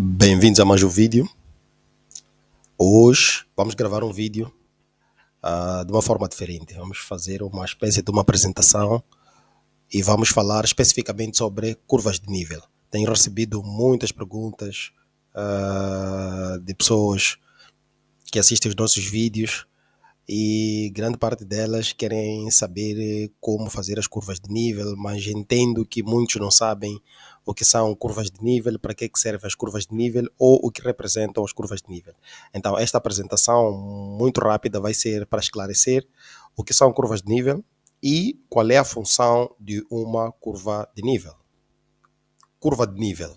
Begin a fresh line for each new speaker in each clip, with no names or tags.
Bem-vindos a mais um vídeo. Hoje vamos gravar um vídeo de uma forma diferente. Vamos fazer uma espécie de uma apresentação e vamos falar especificamente sobre curvas de nível. Tenho recebido muitas perguntas de pessoas que assistem os nossos vídeos e grande parte delas querem saber como fazer as curvas de nível, mas entendo que muitos não sabem o que são curvas de nível, para que servem as curvas de nível ou o que representam as curvas de nível. Então, esta apresentação muito rápida vai ser para esclarecer o que são curvas de nível e qual é a função de uma curva de nível. Curva de nível.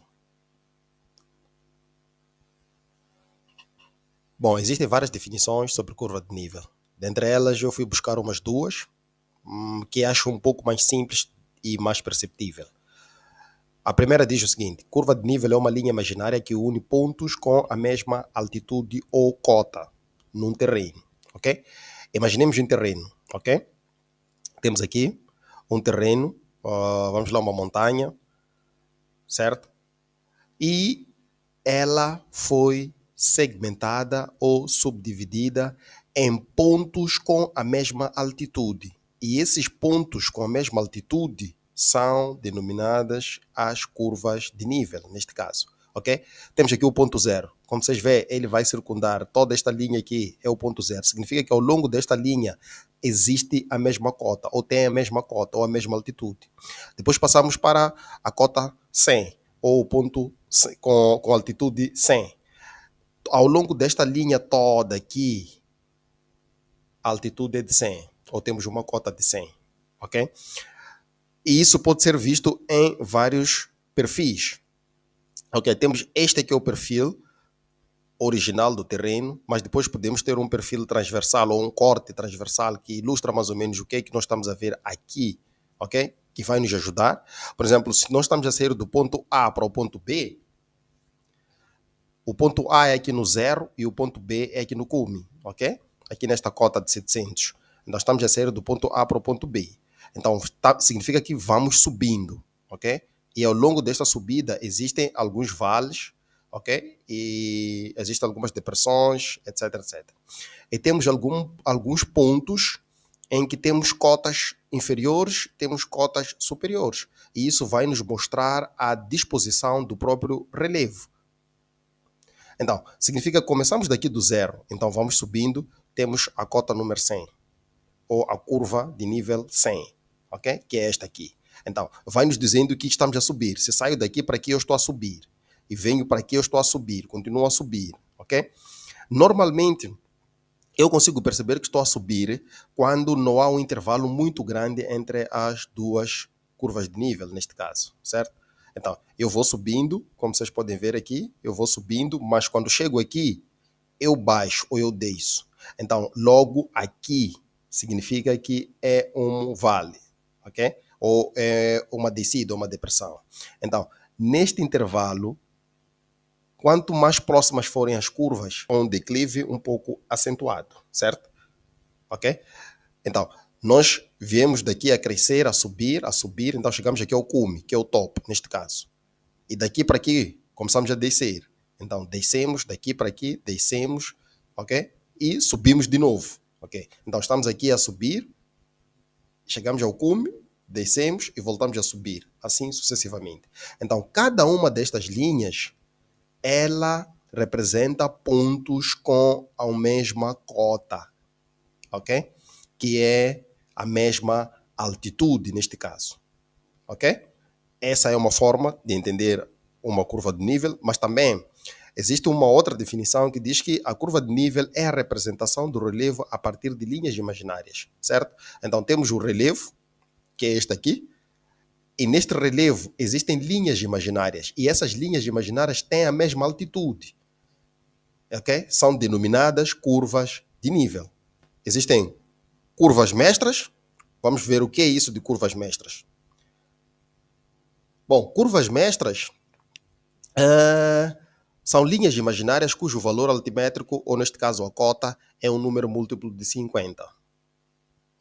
Bom, existem várias definições sobre curva de nível. Dentre elas, eu fui buscar umas duas, que acho um pouco mais simples e mais perceptível. A primeira diz o seguinte: curva de nível é uma linha imaginária que une pontos com a mesma altitude ou cota num terreno, ok? Imaginemos um terreno, ok? Temos aqui um terreno, vamos lá, uma montanha, certo? E ela foi segmentada ou subdividida em pontos com a mesma altitude. E esses pontos com a mesma altitude são denominadas as curvas de nível, neste caso. Ok? Temos aqui o ponto zero. Como vocês veem, ele vai circundar toda esta linha aqui, é o ponto zero. Significa que ao longo desta linha existe a mesma cota, ou tem a mesma cota, ou a mesma altitude. Depois passamos para a cota 100, ou o ponto com altitude 100. Ao longo desta linha toda aqui, a altitude é de 100, ou temos uma cota de 100, ok? E isso pode ser visto em vários perfis. Ok, temos este aqui é o perfil original do terreno, mas depois podemos ter um perfil transversal ou um corte transversal que ilustra mais ou menos o que é que nós estamos a ver aqui, ok? Que vai nos ajudar. Por exemplo, se nós estamos a sair do ponto A para o ponto B, o ponto A é aqui no zero e o ponto B é aqui no cume, ok? Aqui nesta cota de 700. Nós estamos a sair do ponto A para o ponto B. Então, significa que vamos subindo, ok? E ao longo desta subida existem alguns vales, ok? E existem algumas depressões, etc, etc. E temos alguns pontos em que temos cotas inferiores, temos cotas superiores. E isso vai nos mostrar a disposição do próprio relevo. Então, significa que começamos daqui do zero, então vamos subindo, temos a cota número 100, ou a curva de nível 100, ok? Que é esta aqui. Então, vai nos dizendo que estamos a subir. Se saio daqui para aqui, eu estou a subir. E venho para aqui, eu estou a subir. Continuo a subir, ok? Normalmente, eu consigo perceber que estou a subir quando não há um intervalo muito grande entre as duas curvas de nível, neste caso, certo? Então, eu vou subindo, como vocês podem ver aqui, eu vou subindo, mas quando chego aqui, eu baixo ou eu desço. Então, logo aqui significa que é um vale, ok? Ou é uma descida, uma depressão. Então, neste intervalo, quanto mais próximas forem as curvas, um declive um pouco acentuado, certo? Ok? Então, nós viemos daqui a crescer, a subir, então chegamos aqui ao cume, que é o topo, neste caso. E daqui para aqui, começamos a descer. Então, descemos, daqui para aqui, descemos, ok? E subimos de novo, ok? Então, estamos aqui a subir, chegamos ao cume, descemos e voltamos a subir, assim sucessivamente. Então, cada uma destas linhas, ela representa pontos com a mesma cota, ok? Que é a mesma altitude, neste caso, ok? Essa é uma forma de entender uma curva de nível, mas também existe uma outra definição que diz que a curva de nível é a representação do relevo a partir de linhas imaginárias, certo? Então temos o relevo, que é este aqui, e neste relevo existem linhas imaginárias, e essas linhas imaginárias têm a mesma altitude, ok? São denominadas curvas de nível. Existem curvas mestras, vamos ver o que é isso de curvas mestras. Bom, curvas mestras são linhas imaginárias cujo valor altimétrico, ou neste caso a cota, é um número múltiplo de 50.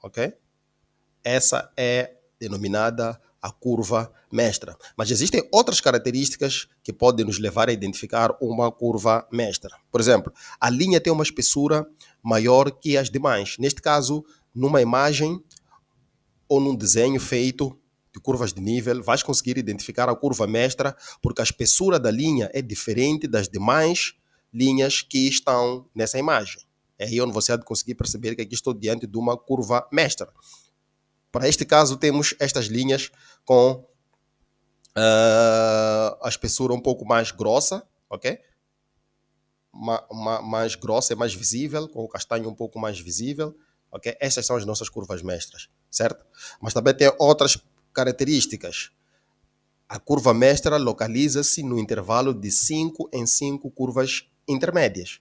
Ok? Essa é denominada a curva mestra. Mas existem outras características que podem nos levar a identificar uma curva mestra. Por exemplo, a linha tem uma espessura maior que as demais. Neste caso, numa imagem ou num desenho feito de curvas de nível, vais conseguir identificar a curva mestra porque a espessura da linha é diferente das demais linhas que estão nessa imagem. É aí onde você há de conseguir perceber que aqui estou diante de uma curva mestra. Para este caso, temos estas linhas com a espessura um pouco mais grossa, ok? Mais grossa e mais visível, com o castanho um pouco mais visível, ok? Estas são as nossas curvas mestras, certo? Mas também tem outras características. A curva mestra localiza-se no intervalo de 5 em 5 curvas intermédias.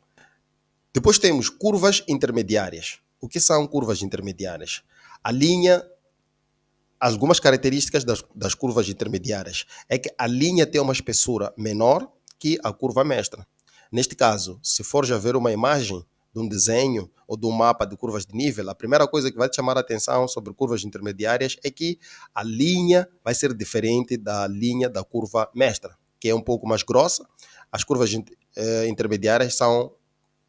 Depois temos curvas intermediárias. O que são curvas intermediárias? A linha, algumas características das curvas intermediárias é que a linha tem uma espessura menor que a curva mestra. Neste caso, se for já ver uma imagem de um desenho ou de um mapa de curvas de nível, a primeira coisa que vai te chamar a atenção sobre curvas intermediárias é que a linha vai ser diferente da linha da curva mestra, que é um pouco mais grossa. As curvas intermediárias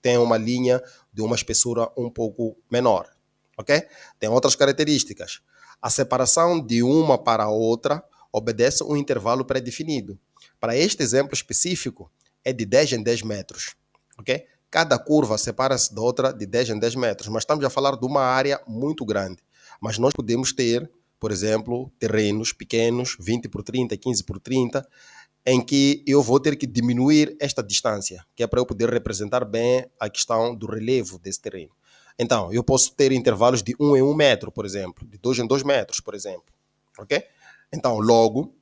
têm uma linha de uma espessura um pouco menor, ok? Tem outras características. A separação de uma para a outra obedece um intervalo pré-definido. Para este exemplo específico, é de 10 em 10 metros, ok? Cada curva separa-se da outra de 10 em 10 metros, mas estamos a falar de uma área muito grande. Mas nós podemos ter, por exemplo, terrenos pequenos, 20 por 30, 15 por 30, em que eu vou ter que diminuir esta distância, que é para eu poder representar bem a questão do relevo desse terreno. Então, eu posso ter intervalos de 1 em 1 metro, por exemplo, de 2 em 2 metros, por exemplo, ok? Então, logo,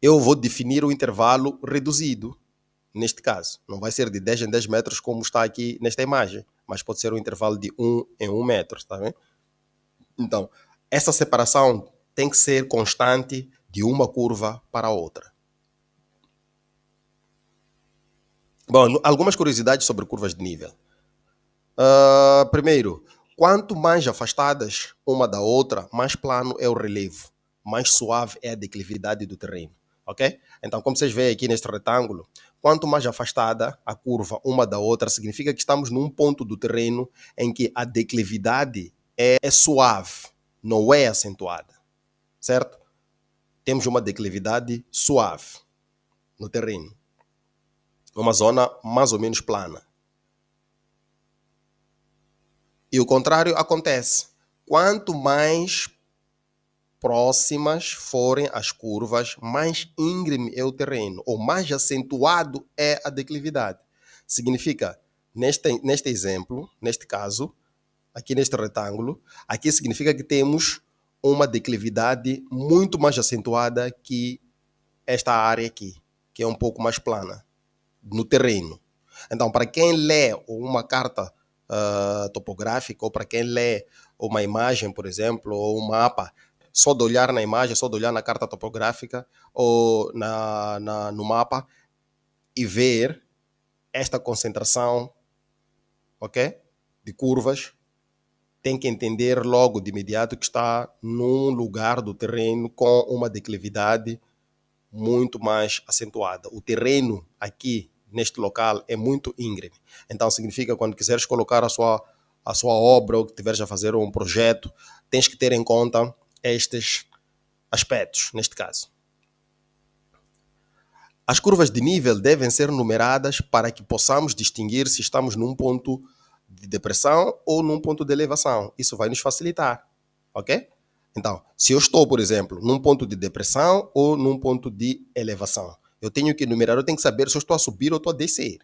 eu vou definir o intervalo reduzido, neste caso. Não vai ser de 10 em 10 metros como está aqui nesta imagem, mas pode ser um intervalo de 1 em 1 metro, está bem? Então, essa separação tem que ser constante de uma curva para a outra. Bom, algumas curiosidades sobre curvas de nível. Primeiro, quanto mais afastadas uma da outra, mais plano é o relevo, mais suave é a declividade do terreno, ok? Então, como vocês veem aqui neste retângulo, quanto mais afastada a curva uma da outra, significa que estamos num ponto do terreno em que a declividade é suave, não é acentuada, certo? Temos uma declividade suave no terreno, uma zona mais ou menos plana. E o contrário acontece. Quanto mais próximas forem as curvas, mais íngreme é o terreno, ou mais acentuado é a declividade. Significa, neste exemplo, neste caso, aqui neste retângulo, aqui significa que temos uma declividade muito mais acentuada que esta área aqui, que é um pouco mais plana, no terreno. Então, para quem lê uma carta topográfica, ou para quem lê uma imagem, por exemplo, ou um mapa, só de olhar na imagem, só de olhar na carta topográfica ou no mapa e ver esta concentração, ok? De curvas, tem que entender logo de imediato que está num lugar do terreno com uma declividade muito mais acentuada. O terreno aqui neste local é muito íngreme. Então significa que quando quiseres colocar a sua obra ou que estiveres a fazer um projeto, tens que ter em conta estes aspectos, neste caso. As curvas de nível devem ser numeradas para que possamos distinguir se estamos num ponto de depressão ou num ponto de elevação. Isso vai nos facilitar, ok? Então, se eu estou, por exemplo, num ponto de depressão ou num ponto de elevação, eu tenho que numerar, eu tenho que saber se eu estou a subir ou estou a descer.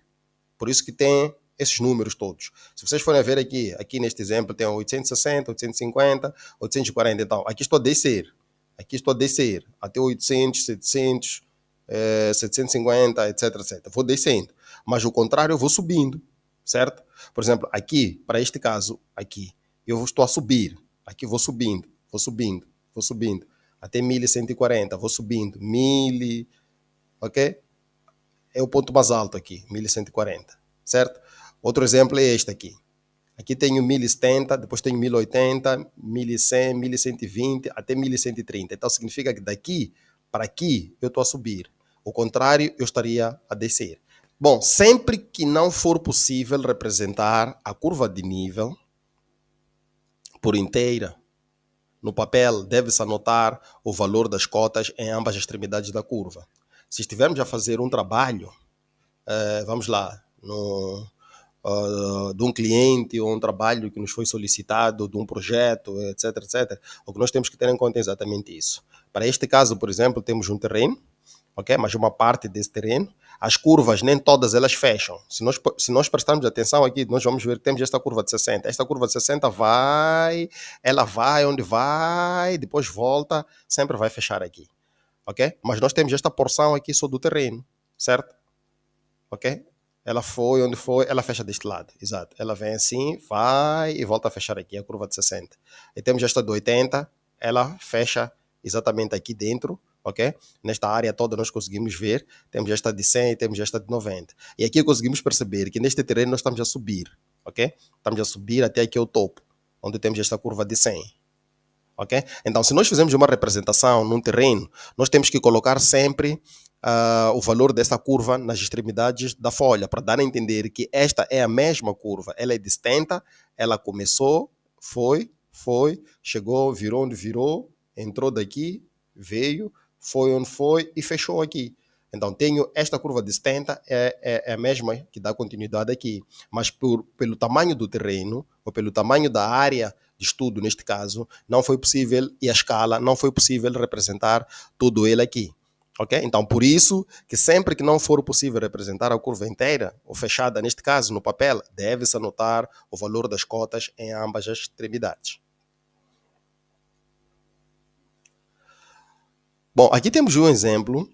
Por isso que tem esses números todos. Se vocês forem ver aqui neste exemplo, tem 860, 850, 840. Então, aqui estou a descer. Aqui estou a descer até 800, 700, 750, etc, etc. Vou descendo. Mas o contrário, eu vou subindo, certo? Por exemplo, aqui, para este caso, aqui, eu estou a subir. Aqui vou subindo, vou subindo, vou subindo. Até 1140, vou subindo. 1000, ok? É o ponto mais alto aqui, 1140, certo? Outro exemplo é este aqui. Aqui tenho 1070, depois tenho 1080, 1100, 1120 até 1130. Então significa que daqui para aqui eu estou a subir. O contrário, eu estaria a descer. Bom, sempre que não for possível representar a curva de nível por inteira, no papel deve-se anotar o valor das cotas em ambas as extremidades da curva. Se estivermos a fazer um trabalho, vamos lá, de um cliente ou um trabalho que nos foi solicitado, de um projeto, etc, etc, o que nós temos que ter em conta é exatamente isso. Para este caso, por exemplo, temos um terreno, ok? Mas uma parte desse terreno, as curvas, nem todas elas fecham. Se nós prestarmos atenção aqui, nós vamos ver que temos esta curva de 60. Esta curva de 60 ela vai onde vai, depois volta, sempre vai fechar aqui, ok? Mas nós temos esta porção aqui só do terreno, certo? Ok? Ela foi onde foi, ela fecha deste lado, exato. Ela vem assim, vai e volta a fechar aqui, a curva de 60. E temos esta de 80, ela fecha exatamente aqui dentro, ok? Nesta área toda nós conseguimos ver, temos esta de 100 e temos esta de 90. E aqui conseguimos perceber que neste terreno nós estamos a subir, ok? Estamos a subir até aqui ao topo, onde temos esta curva de 100. Ok? Então, se nós fizermos uma representação num terreno, nós temos que colocar sempre o valor desta curva nas extremidades da folha, para dar a entender que esta é a mesma curva. Ela é de 70, ela começou, foi, chegou, virou onde virou, entrou daqui, veio, foi onde foi e fechou aqui. Então, tenho esta curva de 70, é a mesma que dá continuidade aqui. Mas pelo tamanho do terreno, ou pelo tamanho da área de estudo, neste caso, não foi possível, e a escala, não foi possível representar tudo ele aqui. Ok? Então, por isso que sempre que não for possível representar a curva inteira, ou fechada, neste caso, no papel, deve-se anotar o valor das cotas em ambas as extremidades. Bom, aqui temos um exemplo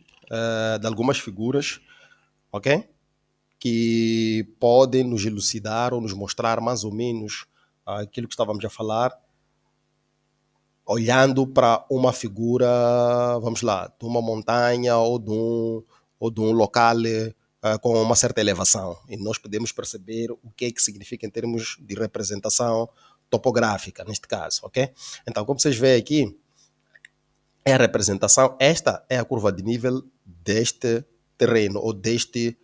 de algumas figuras, ok? Que podem nos elucidar ou nos mostrar mais ou menos aquilo que estávamos a falar, olhando para uma figura, vamos lá, de uma montanha ou de um local com uma certa elevação. E nós podemos perceber o que é que significa em termos de representação topográfica, neste caso, ok? Então, como vocês veem aqui, é a representação, esta é a curva de nível deste terreno, ou deste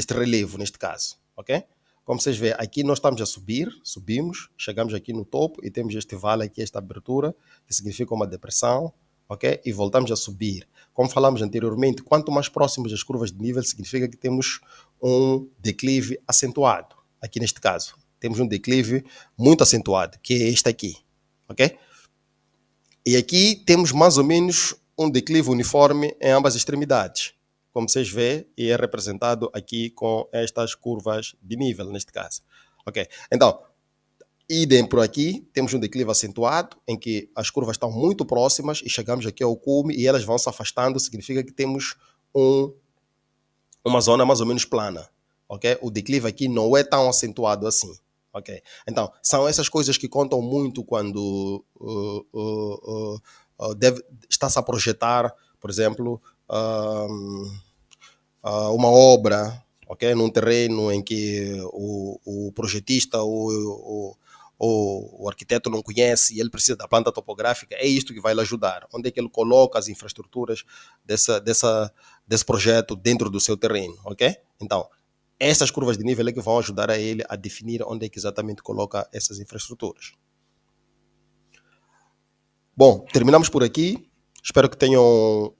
relevo, neste caso, ok? Como vocês veem, aqui nós estamos a subir, subimos, chegamos aqui no topo e temos este vale aqui, esta abertura, que significa uma depressão, ok? E voltamos a subir. Como falamos anteriormente, quanto mais próximos das curvas de nível, significa que temos um declive acentuado. Aqui neste caso, temos um declive muito acentuado, que é este aqui, ok? E aqui temos mais ou menos um declive uniforme em ambas as extremidades, como vocês veem, e é representado aqui com estas curvas de nível, neste caso. Ok? Então, idem por aqui, temos um declive acentuado, em que as curvas estão muito próximas e chegamos aqui ao cume e elas vão se afastando, significa que temos uma zona mais ou menos plana. Ok? O declive aqui não é tão acentuado assim. Ok? Então, são essas coisas que contam muito quando está-se a projetar, por exemplo, uma obra, ok, num terreno em que o projetista ou o arquiteto não conhece e ele precisa da planta topográfica, é isto que vai lhe ajudar. Onde é que ele coloca as infraestruturas desse projeto dentro do seu terreno, ok? Então, essas curvas de nível é que vão ajudar a ele a definir onde é que exatamente coloca essas infraestruturas. Bom, terminamos por aqui. Espero que tenham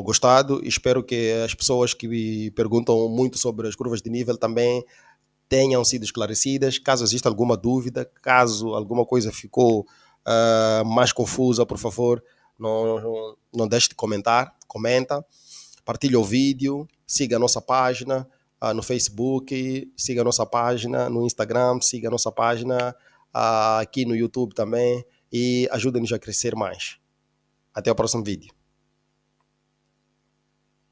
gostado e espero que as pessoas que me perguntam muito sobre as curvas de nível também tenham sido esclarecidas. Caso exista alguma dúvida, caso alguma coisa ficou mais confusa, por favor, não deixe de comentar. Comenta, partilhe o vídeo, siga a nossa página no Facebook, siga a nossa página no Instagram, siga a nossa página aqui no YouTube também e ajude-nos a crescer mais. Até o próximo vídeo.